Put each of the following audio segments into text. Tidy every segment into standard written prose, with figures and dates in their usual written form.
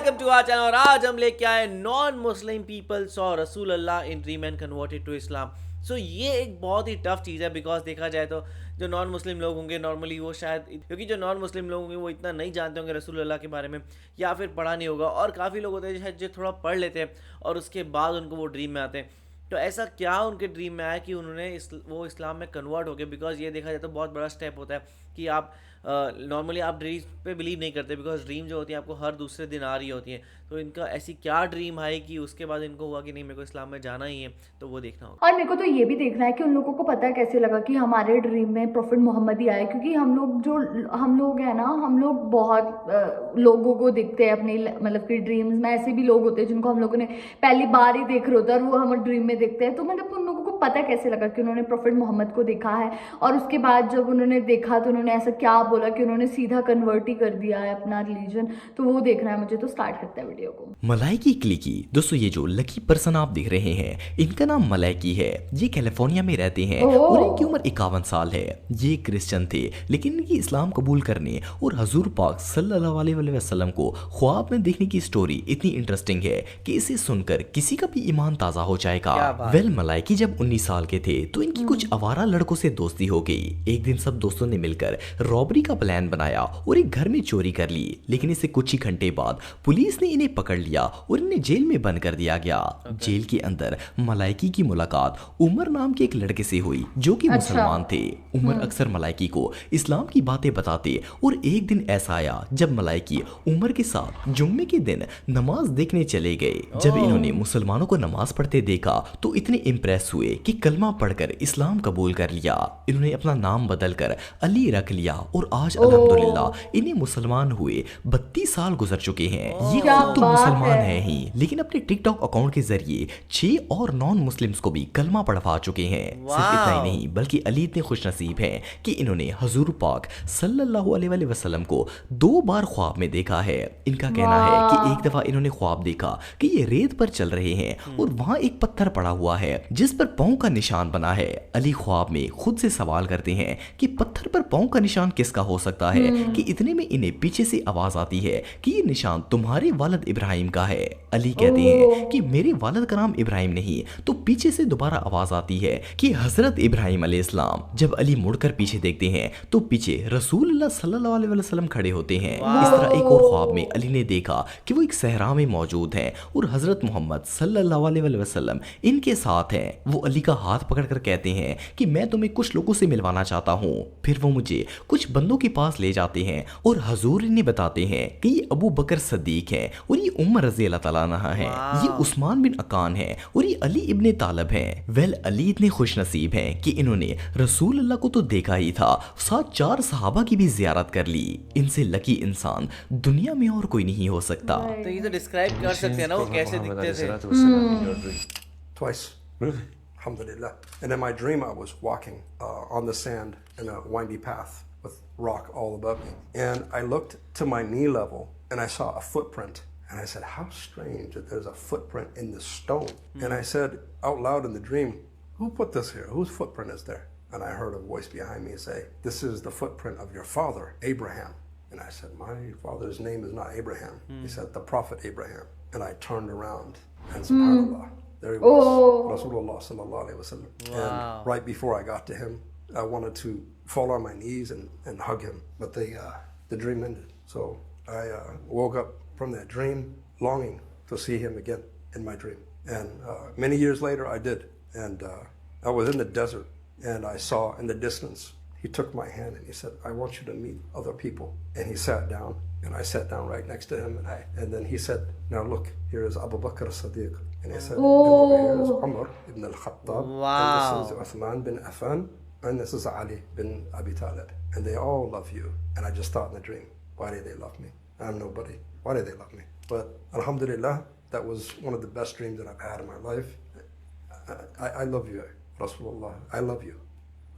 Welcome to our channel. और आज हम लेके आए non Muslim people saw Rasul Allah in dream and converted to Islam. So ये एक बहुत ही टफ चीज़ है, बिकॉज देखा जाए तो जो नॉन मुस्लिम लोग होंगे नॉर्मली वो शायद, क्योंकि जो नॉन मुस्लिम लोग होंगे वो इतना नहीं जानते होंगे रसूल अल्लाह के बारे में, या फिर पढ़ा नहीं होगा। और काफ़ी लोग होते हैं शायद जो थोड़ा पढ़ लेते हैं और उसके बाद उनको वो ड्रीम में आते हैं। तो ऐसा क्या उनके ड्रीम में आया कि उन्होंने वो इस्लाम में कन्वर्ट हो गए। बिकॉज ये देखा जाए तो बहुत बड़ा स्टेप होता है कि आप नॉर्मली आप ड्रीम्स पे बिलीव नहीं करते, बिकॉज ड्रीम जो होती है आपको हर दूसरे दिन आ रही होती है। तो इनका ऐसी क्या ड्रीम आई कि उसके बाद इनको हुआ कि नहीं मेरे को इस्लाम में जाना ही है, तो वो देखना होगा। और मेरे को तो ये भी देखना है कि उन लोगों को पता कैसे लगा कि हमारे ड्रीम में प्रोफेट मोहम्मद ही आए, क्योंकि हम लोग हैं ना, हम लोग बहुत लोगों को देखते हैं अपने मतलब कि ड्रीम्स में। ऐसे भी लोग होते हैं जिनको हम लोगों ने पहली बार ही देख रहे होता है और वो हमारे ड्रीम में देखते हैं। तो मतलब उन लोगों को पता कैसे लगा कि उन्होंने प्रोफेट मोहम्मद को देखा है, और उसके बाद जब उन्होंने देखा तो उन्होंने ऐसा क्या बोला कि उन्होंने सीधा कन्वर्ट ही कर दिया है अपना रिलीजन। तो वो देखना है मुझे। तो स्टार्ट करते हैं वीडियो को। मलाइकी क्लिकी। दोस्तों ये जो लकी पर्सन आप देख रहे हैं इनका नाम मलाइकी है। ये कैलिफोर्निया में रहते हैं और इनकी उम्र 51 साल है। ये क्रिश्चियन थे, लेकिन इनकी इस्लाम कबूल करने और हजूर पाक सल्लल्लाहु अलैहि वसल्लम को ख्वाब में देखने की स्टोरी इतनी इंटरेस्टिंग है कि इसे सुनकर किसी का भी ईमान ताजा हो जाएगा। वेल मलाइकी जब 19 साल के थे तो इनकी कुछ आवारा लड़कों से दोस्ती हो गई। एक दिन सब दोस्तों ने मिलकर रॉबरी का प्लान बनाया और एक घर में चोरी कर ली। लेकिन इससे कुछ ही घंटे बाद पुलिस ने इन्हें पकड़ लिया और इन्हें जेल में बंद कर दिया गया। जेल के अंदर मलाइकी की मुलाकात उमर नाम के एक लड़के से हुई जो कि मुसलमान थे। उमर अक्सर मलाइकी को इस्लाम की बातें बताते और एक दिन ऐसा आया जब मलाइकी उमर के साथ जुम्मे के दिन नमाज देखने चले गए। जब इन्होंने मुसलमानों को नमाज पढ़ते देखा तो इतने इम्प्रेस हुए कि कलमा पढ़कर इस्लाम कबूल कर लिया। इन्होंने अपना नाम बदलकर अली रख लिया और आज अल्हम्दुलिल्लाह इन्हें मुसलमान हुए 32 साल गुजर चुके हैं। ये खुद तो मुसलमान है ही, लेकिन अपने टिकटॉक अकाउंट के जरिए 6 और नॉन मुस्लिम्स को भी कलमा पढ़वा चुके हैं। सिर्फ इतना ही नहीं बल्कि अली इतने खुश नसीब हैं कि इन्होंने हजूर पाक सल्लल्लाहु अलैहि वसल्लम को 2 बार ख्वाब में देखा है। इनका कहना है कि एक दफा इन्होंने ख्वाब देखा कि ये रेत पर चल रहे हैं और वहां एक पत्थर पड़ा हुआ है जिस पर पांव का निशान बना है। अली ख्वाब में खुद से सवाल करते हैं कि पत्थर पर पांव का निशान किसका हो सकता है कि इतने में इन्हें पीछे से आवाज आती है कि ये निशान तुम्हारे वालिद इब्राहिम का है। अली कहते हैं कि मेरे वालिद का नाम इब्राहिम नहीं। तो पीछे से दोबारा आवाज आती है कि हजरत इब्राहिम अलैहिस्सलाम। जब अली मुड़कर पीछे देखते हैं तो पीछे रसूलुल्लाह सल्लल्लाहु अलैहि वसल्लम खड़े होते हैं। इस तरह एक और ख्वाब में अली ने देखा कि वो एक सहरा में मौजूद हैं और हजरत मोहम्मद सल्लल्लाहु अलैहि वसल्लम इनके साथ हैं। वो अली का हाथ पकड़कर कहते हैं कि मैं तुम्हें कुछ लोगों से मिलवाना चाहता हूँ। फिर वो मुझे कुछ बंदों के पास ले जाते हैं और हजूर इन्हें बताते हैं कि ये अबू बकर सद्दीक है और ये उमर रज़ी अल्लाह तआला अन्हा है, ये उस्मान बिन अकान है और ये अली इब्ने तालब है। वेल अली इतने खुश नसीब हैं कि इन्होंने रसूल अल्लाह को तो देखा ही था, साथ 4 सहाबा की भी जियारत कर ली। इनसे लकी इंसान दुनिया में और कोई नहीं हो सकता। तो ये तो डिस्क्राइब कर सकते हैं ना वो कैसे दिखते थे। Twice. Really? Alhamdulillah. And in my dream, I was walking on the sand in a windy path with rock all above me. And I looked to my knee level and I saw a footprint. And I said, how strange that there's a footprint in the stone. And I said out loud in the dream, who put this here? Whose footprint is there? And I heard a voice behind me say, this is the footprint of your father, Abraham. And I said, my father's name is not Abraham. He said, the prophet Abraham. And I turned around and subhanAllah. There he was, Rasulullah sallallahu alaihi wasallam. And right before I got to him, I wanted to fall on my knees and hug him, but the dream ended. So I woke up from that dream longing to see him again in my dream. And many years later I did. And I was in the desert and I saw in the distance, he took my hand and he said, I want you to meet other people. And he sat down and I sat down right next to him. And then he said, now look, here is Abu Bakr as-Siddiq. And he said, and over here is Umar ibn al-Khattab. And this is Uthman bin Affan. And this is Ali bin Abi Talib. And they all love you. And I just thought in the dream, why do they love me? I'm nobody. Why do they love me? But alhamdulillah, that was one of the best dreams that I've had in my life. I love you, Rasulullah. I love you.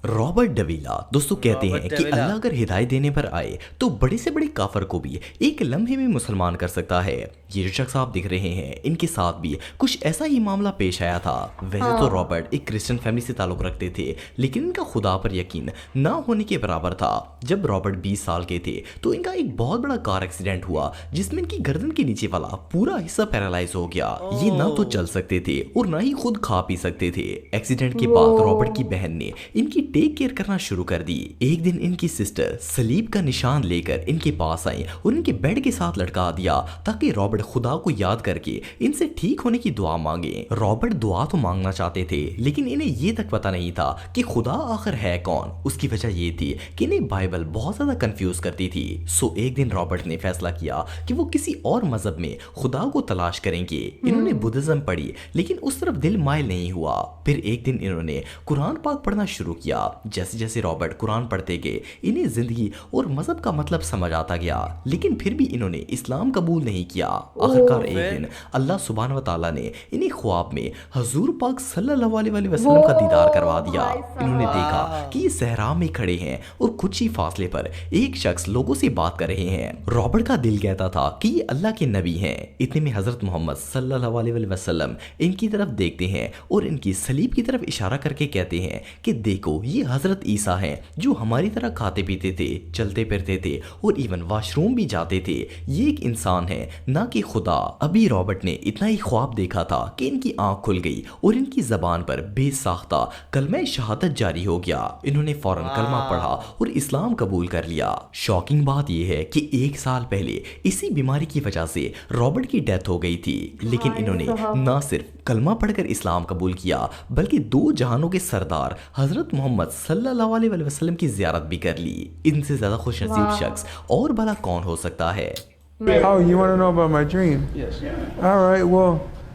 Robert Davila दोस्तों कहते हैं Robert कि डवीला। अल्लाह अगर हिदायत देने पर आए तो बड़े से बड़े काफर को भी एक लम्हे में मुसलमान कर सकता है। ये जो शख्स आप दिख रहे हैं इनके साथ भी कुछ ऐसा ही मामला पेश आया था। वैसे तो रॉबर्ट एक क्रिश्चियन फैमिली से ताल्लुक रखते थे, लेकिन इनका खुदा पर यकीन ना होने के बराबर था। जब रॉबर्ट 20 साल के थे तो इनका एक बहुत बड़ा कार एक्सीडेंट हुआ जिसमें इनकी गर्दन के नीचे वाला पूरा हिस्सा पैरालाइज हो गया। ये ना तो चल सकते थे और ना ही खुद खा पी सकते थे। एक्सीडेंट के बाद रॉबर्ट की बहन ने इनकी टेक केयर करना शुरू कर दी। एक दिन इनकी सिस्टर सलीब का निशान लेकर इनके पास आई और इनके बेड के साथ लटका दिया ताकि रॉबर्ट खुदा को याद करके इनसे ठीक होने की दुआ मांगे। रॉबर्ट दुआ तो मांगना चाहते थे, लेकिन इन्हें ये तक पता नहीं था कि खुदा आखिर है कौन। उसकी वजह ये थी कि इन्हें बाइबल बहुत ज्यादा कंफ्यूज करती थी। सो एक दिन रॉबर्ट ने फैसला किया कि वो किसी और मजहब में खुदा को तलाश करेंगे। इन्होंने बुद्धिज्म पढ़ी, लेकिन उस तरफ दिल माइल नहीं हुआ। फिर एक दिन इन्होंने कुरान पाक पढ़ना शुरू किया। जैसे जैसे रॉबर्ट कुरान पढ़ते गए इन्हें जिंदगी और मजहब का मतलब समझ आता गया, लेकिन फिर भी इन्होंने इस्लाम कबूल नहीं किया। आखिरकार एक दिन अल्लाह सुब्हानहू व तआला ने इन्हें ख्वाब में हजूर पाक सल्लल्लाहु अलैहि वसल्लम का दीदार करवा दिया। इन्होंने देखा कि ये सहरा में खड़े हैं और कुछ ही फासले पर एक शख्स लोगों से बात कर रहे हैं। रॉबर्ट का दिल कहता था कि ये अल्लाह के नबी हैं। इतने में हजरत मोहम्मद सल्लल्लाहु अलैहि वसल्लम इनकी तरफ देखते हैं और इनकी सलीब की तरफ इशारा करके कहते हैं कि देखो ये हजरत ईसा हैं जो हमारी तरह खाते पीते थे, चलते फिरते थे और इवन वॉशरूम भी जाते थे। ये एक इंसान है, ना कि खुदा। अभी रॉबर्ट ने इतना ही ख्वाब देखा था कि इनकी आंख खुल गई और इनकी जबान पर बेसाख्ता कलमा शहादत जारी हो गया। इन्होंने फौरन कलमा पढ़ा और इस्लाम कबूल कर लिया। शॉकिंग बात यह है कि 1 साल पहले इसी बीमारी की वजह से रॉबर्ट की डेथ हो गई थी, लेकिन इन्होंने ना सिर्फ कलमा पढ़कर इस्लाम कबूल किया बल्कि 2 जहानों के सरदार हजरत मोहम्मद सल्लल्लाहु अलैहि वसल्लम की जियारत भी कर ली। इनसे ज्यादा खुशनसीब शख्स और भला कौन हो सकता है। Oh, you want to know about my dream? Yes. All right, well,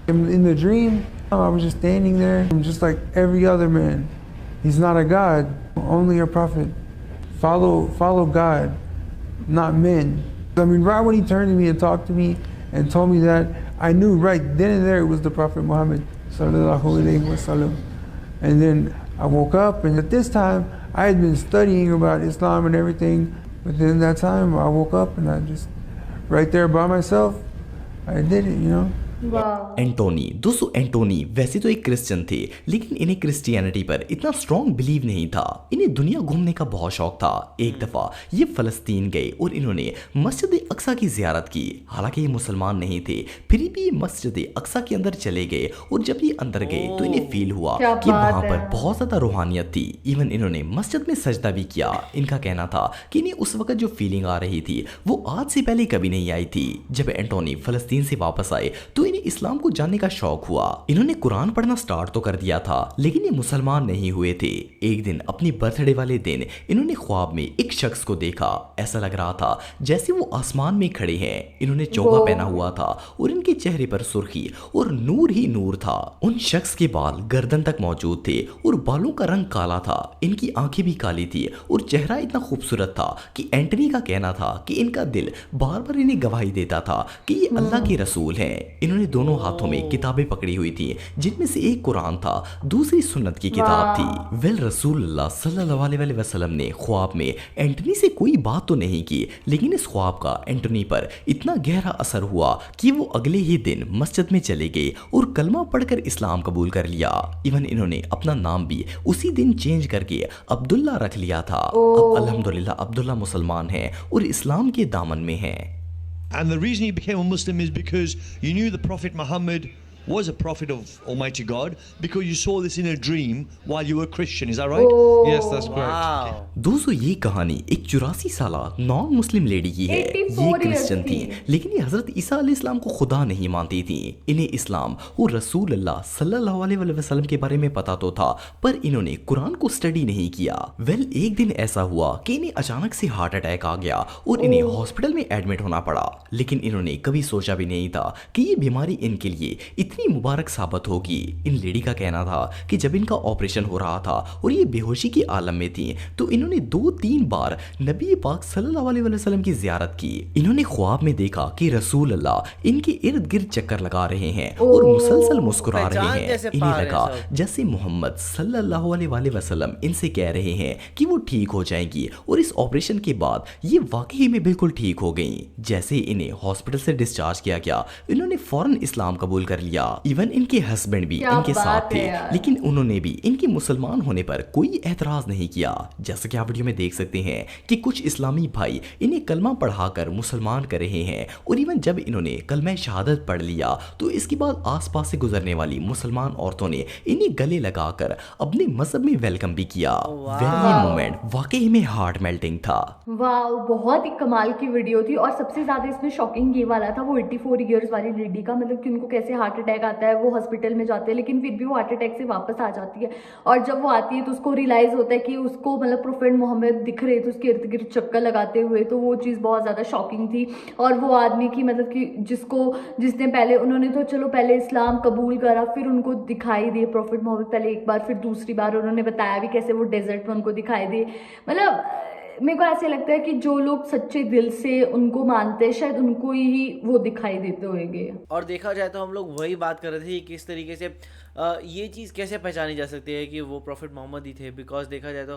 in the dream, I was just standing there. I'm just like every other man. He's not a god, only a prophet. Follow God, not men. I mean, right when he turned to me and talked to me and told me that, I knew right then and there it was the Prophet Muhammad sallallahu alaihi wasallam. And then I woke up, and at this time, I had been studying about Islam and everything. But then that time, I woke up and I just, right there by myself, I did it, you know. Antony दोस्तों एंटोनी वैसे तो एक Christian थे, लेकिन इन्हें Christianity पर इतना strong believe नहीं था। इन्हें दुनिया घूमने का बहुत शौक था। एक दफा ये फलस्तीन गए और इन्होंने मस्जिद अक्सा की जियारत की। हालांकि ये मुसलमान नहीं थे, फिर भी ये मस्जिद अक्सा के अंदर चले गए और जब ये अंदर गए तो इन्हें फील हुआ कि वहां पर बहुत ज्यादा रूहानियत थी। इवन इन्होंने मस्जिद में सजदा भी किया। इनका कहना था कि इन्हें उस वक्त जो फीलिंग आ रही थी वो आज से पहले कभी नहीं आई थी। जब एंटोनी फलस्तीन से वापस आए तो इन्हें इस्लाम को जानने का शौक हुआ। इन्होंने कुरान पढ़ना स्टार्ट तो कर दिया था, लेकिन ये मुसलमान नहीं हुए थे। एक दिन अपनी बर्थडे वाले दिन इन्होंने ख्वाब में एक शख्स को देखा। ऐसा लग रहा था जैसे वो आसमान में खड़े हैं। इन्होंने चोगा पहना हुआ था और इनके चेहरे पर सुर्खी और नूर ही नूर था। उन शख्स के बाल गर्दन तक मौजूद थे और बालों का रंग काला था। इनकी आंखें भी काली थी और चेहरा इतना खूबसूरत था कि एंटनी का कहना था कि इनका दिल बार बार इन्हें गवाही देता था कि ये अल्लाह के रसूल हैं। इन्होंने दोनों हाथों में किताबें पकड़ी हुई थी, जिनमें से एक कुरान था, दूसरी सुन्नत की किताब थी। वेल रसूलुल्लाह सल्लल्लाहु अलैहि वसल्लम ने ख्वाब में एंटनी से कोई बात तो नहीं की, लेकिन इस ख्वाब का एंटनी पर इतना गहरा असर हुआ कि वो अगले ही दिन मस्जिद में चले गए और कलमा पढ़कर इस्लाम कबूल कर लिया। इवन इन्होंने अपना नाम भी उसी दिन चेंज करके अब्दुल्ला रख लिया था। अब अल्हम्दुलिल्लाह अब्दुल्ला मुसलमान हैं और इस्लाम के दामन में हैं। And the reason he became a Muslim is because you knew the Prophet Muhammad was a prophet of Almighty God, because you saw this in a dream while you were Christian. Is that right? Yes, that's correct. Wow. दोस्तों ये कहानी एक 84 साला non Muslim lady की है। ये 84 Christian थी, years लेकिन ये हजरत ईसा अलैहिस्सलाम को खुदा नहीं मानती थी। इन्हें इस्लाम और रसूलुल्लाह सल्लल्लाहु अलैहि वसल्लम के बारे में पता तो था, पर इन्होंने कुरान को स्टडी नहीं किया। वेल एक दिन ऐसा हुआ कि इन्हें अचानक से हार्ट अटैक आ गया और इन्हें हॉस्पिटल में एडमिट होना पड़ा। लेकिन इन्होंने कभी सोचा भी नहीं था कि ये बीमारी इनके लिए इतनी काफी मुबारक साबित होगी। इन लेडी का कहना था कि जब इनका ऑपरेशन हो रहा था और ये बेहोशी की आलम में थी तो इन्होंने 2-3 बार नबी पाक सल्लल्लाहु अलैहि वसल्लम की जियारत की। इन्होंने ख्वाब में देखा कि रसूल अल्लाह इनके इर्द गिर्द चक्कर लगा रहे हैं और मुसलसल मुस्कुरा रहे पहचान हैं। कैसे पा इन्हें रहे लगा हैं सब? जैसे मोहम्मद सल्लल्लाहु अलैहि वसल्लम इनसे कह रहे हैं कि वो ठीक हो जाएंगी और इस ऑपरेशन के बाद ये वाकई में बिल्कुल ठीक हो गई। जैसे इन्हें हॉस्पिटल से डिस्चार्ज किया गया इन्होंने फौरन इस्लाम कबूल कर लिया। इवन इनके हस्बैंड भी क्या इनके बात साथ थे, है यार। लेकिन उन्होंने भी इनके मुसलमान होने पर कोई एतराज नहीं किया। जैसा कि आप वीडियो में देख सकते हैं कि कुछ इस्लामी भाई इन्हें कलमा पढ़ाकर मुसलमान कर रहे हैं और इवन जब इन्होंने कलमा शहादत पढ़ लिया तो इसके बाद आसपास से गुजरने वाली मुसलमान औरतों ने इन्हें गले लगाकर अपने मजहब में वेलकम भी किया। ये मोमेंट वाकई में हार्ट मेल्टिंग था। वाह, बहुत ही कमाल की वीडियो थी। और सबसे ज्यादा इसमें शॉकिंग ये वाला था वो 84 इयर्स वाली लेडी का, मतलब कि उनको कैसे हार्ट अटैक आता है, वो हॉस्पिटल में जाते हैं लेकिन फिर भी वो हार्ट अटैक से वापस आ जाती है। और जब वो आती है तो उसको रियलाइज होता है कि उसको मतलब प्रोफेट मोहम्मद दिख रहे थे उसके इर्द गिर्द चक्कर लगाते हुए, तो वो चीज़ बहुत ज़्यादा शॉकिंग थी। और वो आदमी की मतलब कि जिसने पहले उन्होंने तो चलो पहले इस्लाम कबूल करा, फिर उनको दिखाई दिए प्रोफेट मोहम्मद पहले एक बार, फिर दूसरी बार उन्होंने बताया भी कैसे वो डेजर्ट में उनको दिखाई दिए। मतलब मेरे को ऐसे लगता है कि जो लोग सच्चे दिल से उनको मानते हैं शायद उनको ही वो दिखाई देते होंगे। और देखा जाए तो हम लोग वही बात कर रहे थे कि किस तरीके से ये चीज़ कैसे पहचानी जा सकती है कि वो प्रॉफिट मोहम्मद ही थे। बिकॉज देखा जाए तो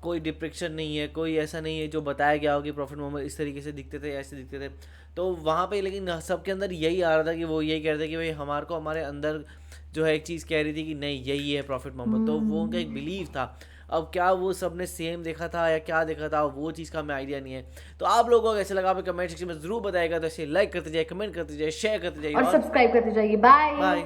कोई डिप्रेक्शन नहीं है, कोई ऐसा नहीं है जो बताया गया हो कि प्रॉफिट मोहम्मद इस तरीके से दिखते थे, ऐसे दिखते थे। तो वहाँ पे लेकिन सबके अंदर यही आ रहा था कि वो यही कह रहे थे कि भाई हमारे अंदर जो है एक चीज़ कह रही थी कि नहीं यही है प्रॉफिट मोहम्मद। तो वो उनका एक बिलीव था। अब क्या वो सबने सेम देखा था या क्या देखा था वो चीज़ का हमें आइडिया नहीं है। तो आप लोगों को कैसे लगा आप कमेंट सेक्शन में ज़रूर बताएगा। तो ऐसे लाइक करते जाइए, कमेंट करते जाइए, शेयर करते जाइए और सब्सक्राइब करते जाइए। बाय।